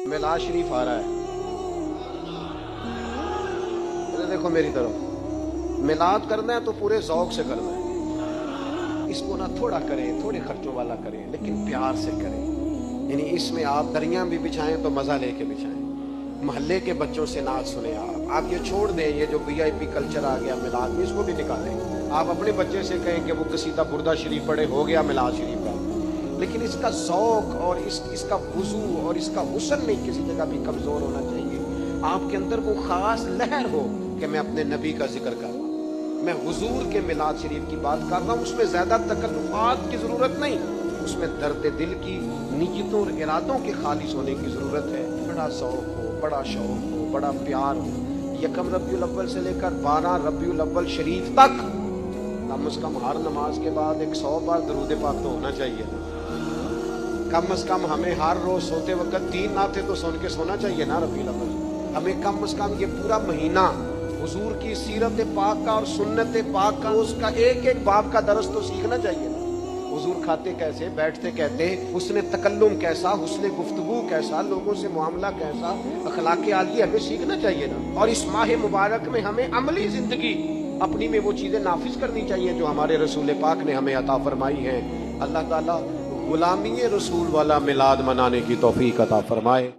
मिलाद शरीफ आ रहा है, देखो मेरी तरफ। मिलाद करना है तो पूरे ज़ौक़ से करना है। इसको ना थोड़ा करें, थोड़े खर्चों वाला करें, लेकिन प्यार से करें। यानी इसमें आप दरियाँ भी बिछाएं तो मज़ा लेके बिछाएं। महल्ले के बच्चों से नाच सुने आप ये छोड़ दें, ये जो VIP कल्चर आ गया मिलाद में, इसको भी निकालें। आप अपने बच्चे से कहें कि वो कसीदा बुर्दा शरीफ पढ़े, हो गया मिलाद शरीफ का। लेकिन इसका ज़ौक़ और इसका वुज़ू और इसका हुस्न नहीं किसी जगह भी कमज़ोर होना चाहिए। आपके अंदर वो ख़ास लहर हो कि मैं अपने नबी का जिक्र कर रहा हूँ, मैं हुजूर के मिलाद शरीफ की बात कर रहा हूँ। उसमें ज़्यादा तकल्लुफ़ात की ज़रूरत नहीं, उसमें दर्द दिल की नीयतों और इरादों के खालिस होने की ज़रूरत है। बड़ा ज़ौक़ हो, बड़ा शौक़ हो, बड़ा प्यार हो। यकम रबीउल अव्वल से लेकर 12 रबीउल अव्वल शरीफ तक कम से कम हर नमाज के बाद 100 बार दरूद पाक तो होना चाहिए ना। कम से कम हमें हर रोज सोते वक्त 3 नाते तो सुन के सोना चाहिए ना रबीउल अव्वल। हमें कम से कम ये पूरा महीना हुजूर की सीरत पाक का और सुन्नत पाक का उसका एक एक बाब का दरस तो सीखना चाहिए ना। हुजूर खाते कैसे, बैठते कहते, उसने तकल्लुम कैसा, उसने गुफ्तगू कैसा, लोगों से मुआमला कैसा, अखलाक आली हमें सीखना चाहिए ना। और इस माह मुबारक में हमें अमली जिंदगी अपनी में वो चीजें नाफिज करनी चाहिए जो हमारे रसूल पाक ने हमें अता फरमाई हैं। अल्लाह ताला गुलामी रसूल वाला मिलाद मनाने की तौफीक अता फरमाए।